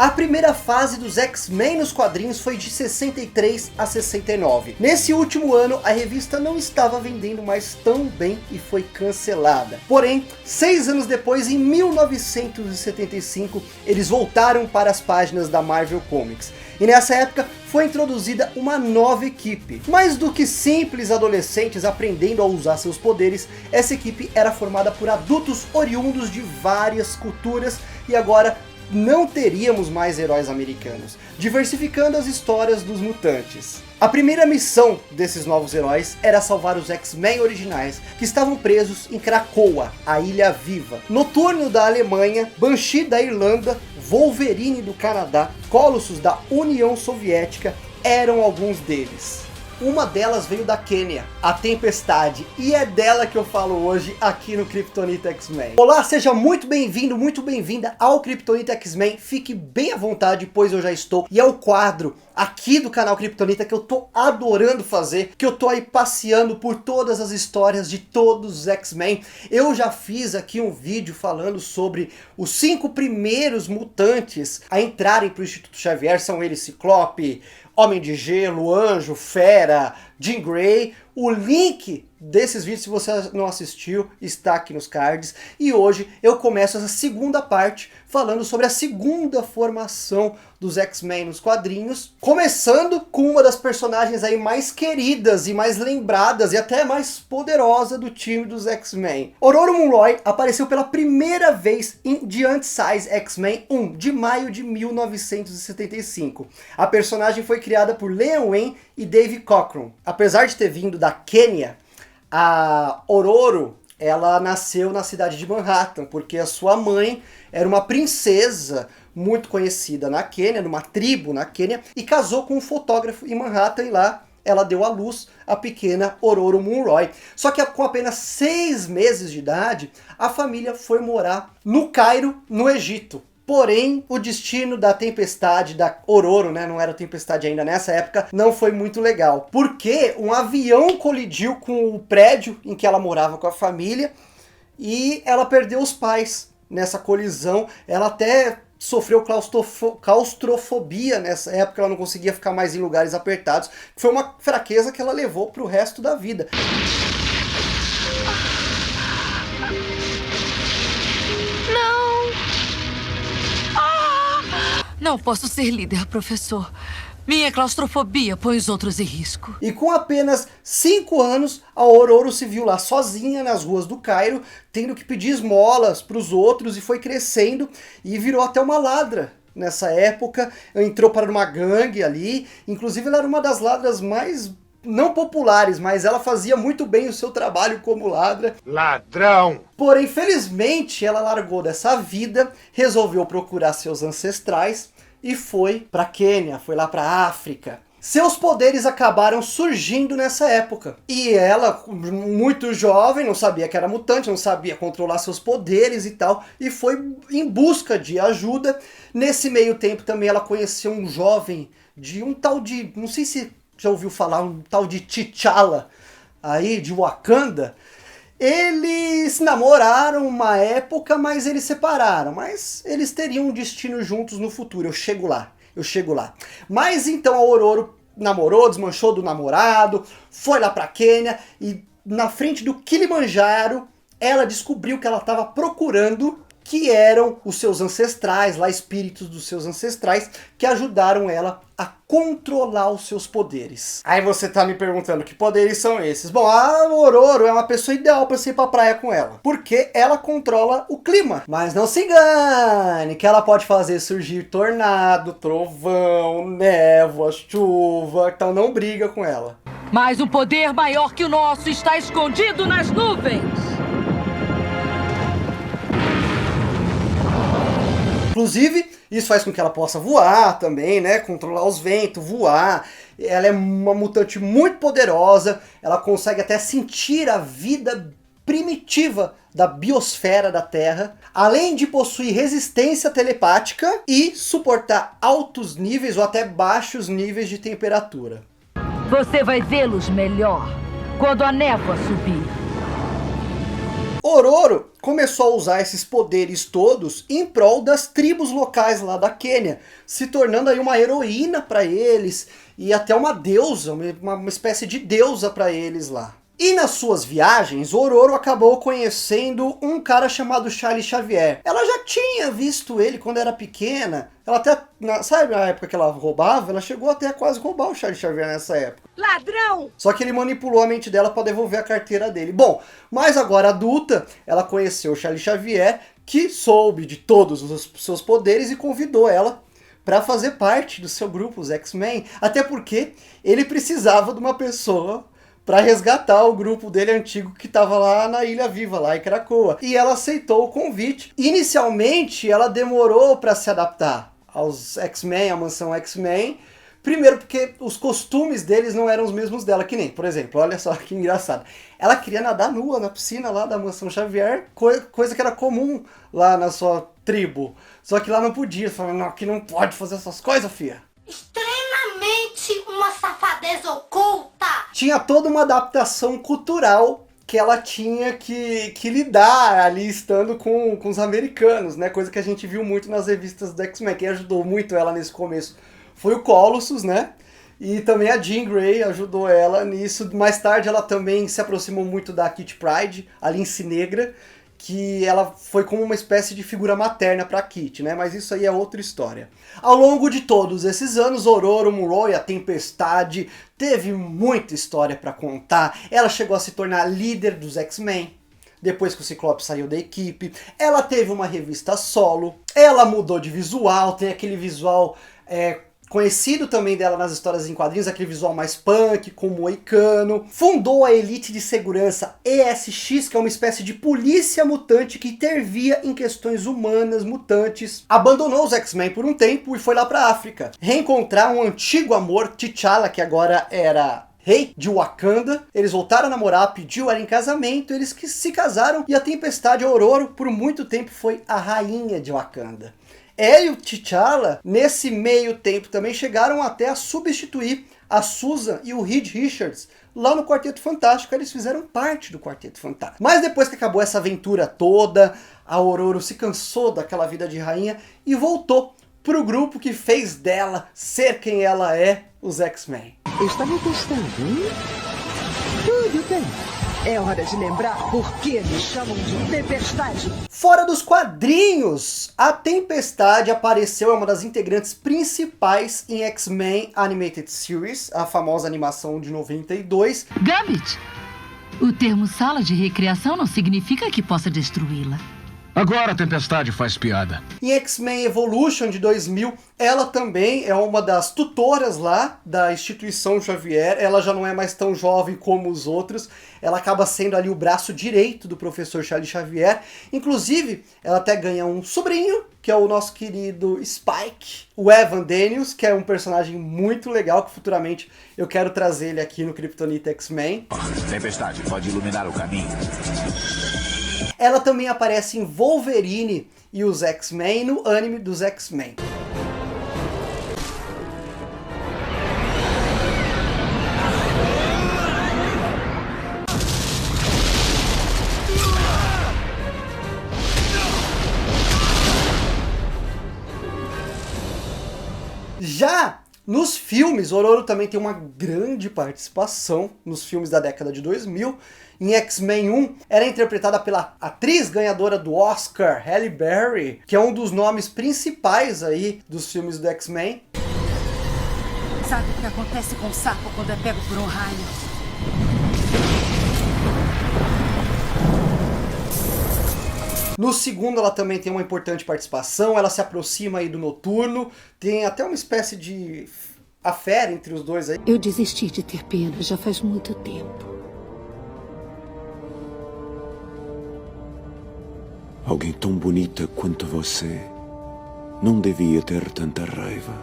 A primeira fase dos X-Men nos quadrinhos foi de 63 a 69. Nesse último ano, a revista não estava vendendo mais tão bem e foi cancelada. Porém, 6 anos depois, em 1975, eles voltaram para as páginas da Marvel Comics. E nessa época foi introduzida uma nova equipe. Mais do que simples adolescentes aprendendo a usar seus poderes, essa equipe era formada por adultos oriundos de várias culturas e agora não teríamos mais heróis americanos, diversificando as histórias dos mutantes. A primeira missão desses novos heróis era salvar os X-Men originais, que estavam presos em Krakoa, a Ilha Viva. Noturno da Alemanha, Banshee da Irlanda, Wolverine do Canadá, Colossus da União Soviética eram alguns deles. Uma delas veio da Quênia, a Tempestade, e é dela que eu falo hoje aqui no Kryptonita X-Men. Olá, seja muito bem-vindo, muito bem-vinda ao Kryptonita X-Men. Fique bem à vontade, pois eu já estou. E é o quadro aqui do canal Kryptonita que eu tô adorando fazer, que eu tô aí passeando por todas as histórias de todos os X-Men. Eu já fiz aqui um vídeo falando sobre os 5 primeiros mutantes a entrarem para o Instituto Xavier. São eles Ciclope, Homem de Gelo, Anjo, Fera, Jean Grey. O link desses vídeos, se você não assistiu, está aqui nos cards. E hoje eu começo essa segunda parte falando sobre a segunda formação dos X-Men nos quadrinhos. Começando com uma das personagens aí mais queridas e mais lembradas e até mais poderosa do time dos X-Men. Ororo Munroe apareceu pela primeira vez em The Anti-Size X-Men 1, de maio de 1975. A personagem foi criada por Leon Wayne e Dave Cockrum. Apesar de ter vindo da Quênia, a Ororo, ela nasceu na cidade de Manhattan, porque a sua mãe era uma princesa muito conhecida na Quênia, numa tribo na Quênia, e casou com um fotógrafo em Manhattan, e lá ela deu à luz a pequena Ororo Munroe. Só que com apenas 6 meses de idade, a família foi morar no Cairo, no Egito. Porém, o destino da Tempestade, da Ororo, né, não era Tempestade ainda nessa época, não foi muito legal. Porque um avião colidiu com o prédio em que ela morava com a família e ela perdeu os pais nessa colisão. Ela até sofreu claustrofobia nessa época, ela não conseguia ficar mais em lugares apertados. Foi uma fraqueza que ela levou para o resto da vida. Não posso ser líder, professor. Minha claustrofobia põe os outros em risco. E com apenas 5 anos, a Ororo se viu lá sozinha nas ruas do Cairo, tendo que pedir esmolas para os outros, e foi crescendo e virou até uma ladra. Nessa época, entrou para uma gangue ali, inclusive ela era uma das ladras mais não populares, mas ela fazia muito bem o seu trabalho como ladra. Ladrão! Porém, felizmente, ela largou dessa vida, resolveu procurar seus ancestrais e foi para Quênia, foi lá para África. Seus poderes acabaram surgindo nessa época. E ela, muito jovem, não sabia que era mutante, não sabia controlar seus poderes e tal, e foi em busca de ajuda. Nesse meio tempo também ela conheceu um jovem de um tal de, não sei se já ouviu falar, um tal de T'Challa, aí de Wakanda. Eles namoraram uma época, mas eles separaram. Mas eles teriam um destino juntos no futuro. Eu chego lá. Mas então a Ororo namorou, desmanchou do namorado, foi lá pra Quênia e na frente do Kilimanjaro ela descobriu que ela estava procurando, que eram os seus ancestrais, lá espíritos dos seus ancestrais, que ajudaram ela a controlar os seus poderes. Aí você tá me perguntando, que poderes são esses? Bom, a Ororo é uma pessoa ideal para você ir pra praia com ela, porque ela controla o clima. Mas não se engane, que ela pode fazer surgir tornado, trovão, névoa, chuva, então não briga com ela. Mas um poder maior que o nosso está escondido nas nuvens. Inclusive, isso faz com que ela possa voar também, né? Controlar os ventos, voar. Ela é uma mutante muito poderosa. Ela consegue até sentir a vida primitiva da biosfera da Terra. Além de possuir resistência telepática e suportar altos níveis ou até baixos níveis de temperatura. Você vai vê-los melhor quando a névoa subir. Ororo começou a usar esses poderes todos em prol das tribos locais lá da Quênia, se tornando aí uma heroína para eles e até uma deusa, uma espécie de deusa para eles lá. E nas suas viagens, Ororo acabou conhecendo um cara chamado Charles Xavier. Ela já tinha visto ele quando era pequena. Ela até, sabe na época que ela roubava? Ela chegou até a quase roubar o Charles Xavier nessa época. Ladrão! Só que ele manipulou a mente dela para devolver a carteira dele. Bom, mas agora adulta, ela conheceu o Charles Xavier, que soube de todos os seus poderes e convidou ela para fazer parte do seu grupo, os X-Men. Até porque ele precisava de uma pessoa para resgatar o grupo dele antigo que estava lá na Ilha Viva, lá em Krakoa. E ela aceitou o convite. Inicialmente, ela demorou para se adaptar aos X-Men, à mansão X-Men. Primeiro porque os costumes deles não eram os mesmos dela, que nem, por exemplo, olha só que engraçado. Ela queria nadar nua na piscina lá da mansão Xavier, coisa que era comum lá na sua tribo. Só que lá não podia, falando, não, aqui não pode fazer essas coisas, filha. Extremamente uma safadeza oculta! Tinha toda uma adaptação cultural que ela tinha que lidar ali estando com os americanos, né? Coisa que a gente viu muito nas revistas do X-Men. Quem ajudou muito ela nesse começo foi o Colossus, né? E também a Jean Grey ajudou ela nisso. Mais tarde ela também se aproximou muito da Kitty Pryde, a Lince Negra, que ela foi como uma espécie de figura materna para Kitty, né? Mas isso aí é outra história. Ao longo de todos esses anos, Ororo Munroe, a Tempestade, teve muita história para contar. Ela chegou a se tornar líder dos X-Men, depois que o Ciclope saiu da equipe. Ela teve uma revista solo, ela mudou de visual, tem aquele visual conhecido também dela nas histórias em quadrinhos, aquele visual mais punk, com moicano. Fundou a Elite de Segurança ESX, que é uma espécie de polícia mutante que intervia em questões humanas, mutantes. Abandonou os X-Men por um tempo e foi lá pra África reencontrar um antigo amor, T'Challa, que agora era rei de Wakanda. Eles voltaram a namorar, pediu ela em casamento, eles que se casaram e a Tempestade Ororo por muito tempo foi a rainha de Wakanda. Ela e o T'Challa, nesse meio tempo, também chegaram até a substituir a Susan e o Reed Richards lá no Quarteto Fantástico. Eles fizeram parte do Quarteto Fantástico. Mas depois que acabou essa aventura toda, a Ororo se cansou daquela vida de rainha e voltou pro grupo que fez dela ser quem ela é, os X-Men. Está me testando, hein? Tudo bem. É hora de lembrar por que me chamam de Tempestade. Fora dos quadrinhos, a Tempestade apareceu, é uma das integrantes principais em X-Men Animated Series, a famosa animação de 92. Gambit, o termo sala de recreação não significa que possa destruí-la. Agora a Tempestade faz piada. Em X-Men Evolution de 2000, ela também é uma das tutoras lá da instituição Xavier. Ela já não é mais tão jovem como os outros. Ela acaba sendo ali o braço direito do professor Charles Xavier. Inclusive, ela até ganha um sobrinho, que é o nosso querido Spike, o Evan Daniels, que é um personagem muito legal, que futuramente eu quero trazer ele aqui no Kryptonita X-Men. Tempestade, pode iluminar o caminho. Ela também aparece em Wolverine e os X-Men no anime dos X-Men. Já nos filmes, Ororo também tem uma grande participação nos filmes da década de 2000. Em X-Men 1, era interpretada pela atriz ganhadora do Oscar, Halle Berry, que é um dos nomes principais aí dos filmes do X-Men. Sabe o que acontece com o sapo quando é pego por um raio? No segundo, ela também tem uma importante participação, ela se aproxima aí do Noturno, tem até uma espécie de affair entre os dois aí. Eu desisti de ter pena já faz muito tempo. Alguém tão bonita quanto você não devia ter tanta raiva.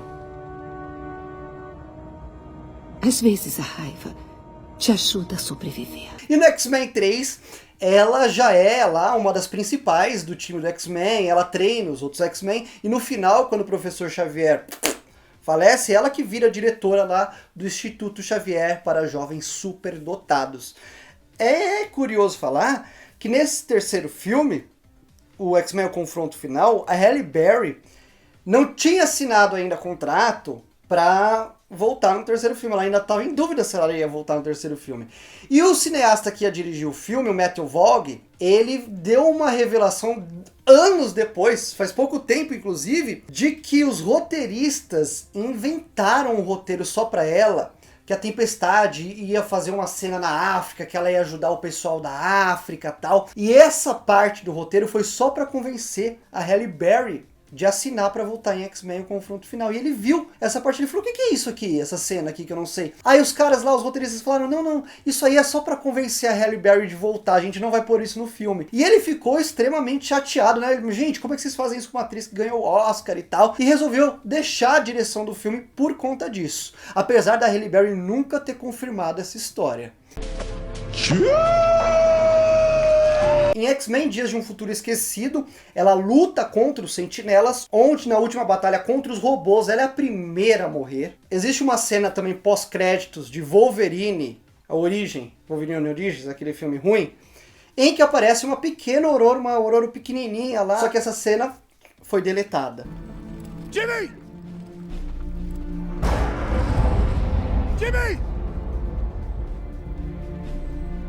Às vezes a raiva te ajuda a sobreviver. E no X-Men 3, ela já é lá uma das principais do time do X-Men, ela treina os outros X-Men, e no final, quando o professor Xavier falece, ela que vira diretora lá do Instituto Xavier para jovens superdotados. É curioso falar que nesse terceiro filme, o X-Men o Confronto Final, a Halle Berry não tinha assinado ainda contrato para voltar no terceiro filme. Ela ainda estava em dúvida se ela ia voltar no terceiro filme. E o cineasta que ia dirigir o filme, o Matthew Vaughn, ele deu uma revelação anos depois, faz pouco tempo inclusive, de que os roteiristas inventaram um roteiro só para ela, que a Tempestade ia fazer uma cena na África, que ela ia ajudar o pessoal da África e tal. E essa parte do roteiro foi só para convencer a Halle Berry de assinar para voltar em X-Men o Confronto Final. E ele viu essa parte, ele falou, o que é isso aqui, essa cena aqui que eu não sei? Aí os caras lá, os roteiristas falaram, não, isso aí é só para convencer a Halle Berry de voltar, a gente não vai pôr isso no filme. E ele ficou extremamente chateado, né? Gente, como é que vocês fazem isso com uma atriz que ganhou o Oscar e tal? E resolveu deixar a direção do filme por conta disso. Apesar da Halle Berry nunca ter confirmado essa história. Em X-Men Dias de um Futuro Esquecido, ela luta contra os Sentinelas, onde na última batalha contra os robôs ela é a primeira a morrer. Existe uma cena também pós-créditos de Wolverine, Wolverine Origins, aquele filme ruim, em que aparece uma pequena Ororo, uma Ororo pequenininha lá, só que essa cena foi deletada. Jimmy! Jimmy!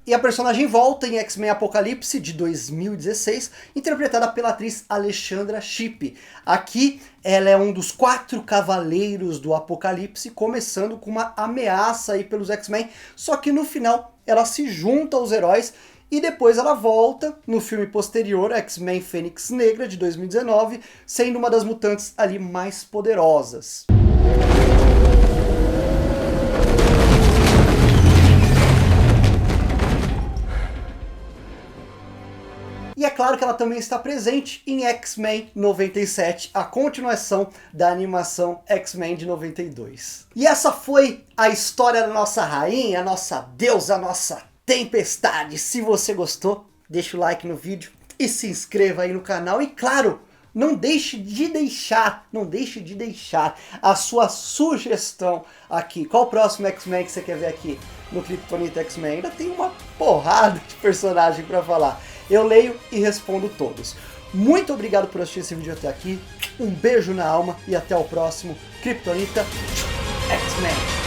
E a personagem volta em X-Men Apocalipse de 2016, interpretada pela atriz Alexandra Shipp. Aqui ela é um dos 4 cavaleiros do Apocalipse, começando com uma ameaça aí pelos X-Men, só que no final ela se junta aos heróis e depois ela volta no filme posterior, X-Men Fênix Negra de 2019, sendo uma das mutantes ali mais poderosas. E é claro que ela também está presente em X-Men 97, a continuação da animação X-Men de 92. E essa foi a história da nossa rainha, a nossa deusa, a nossa Tempestade. Se você gostou, deixa o like no vídeo e se inscreva aí no canal. E claro, não deixe de deixar a sua sugestão aqui. Qual o próximo X-Men que você quer ver aqui no Kryptonita X-Men? Ainda tem uma porrada de personagem para falar. Eu leio e respondo todos. Muito obrigado por assistir esse vídeo até aqui. Um beijo na alma e até o próximo Kryptonita X-Men.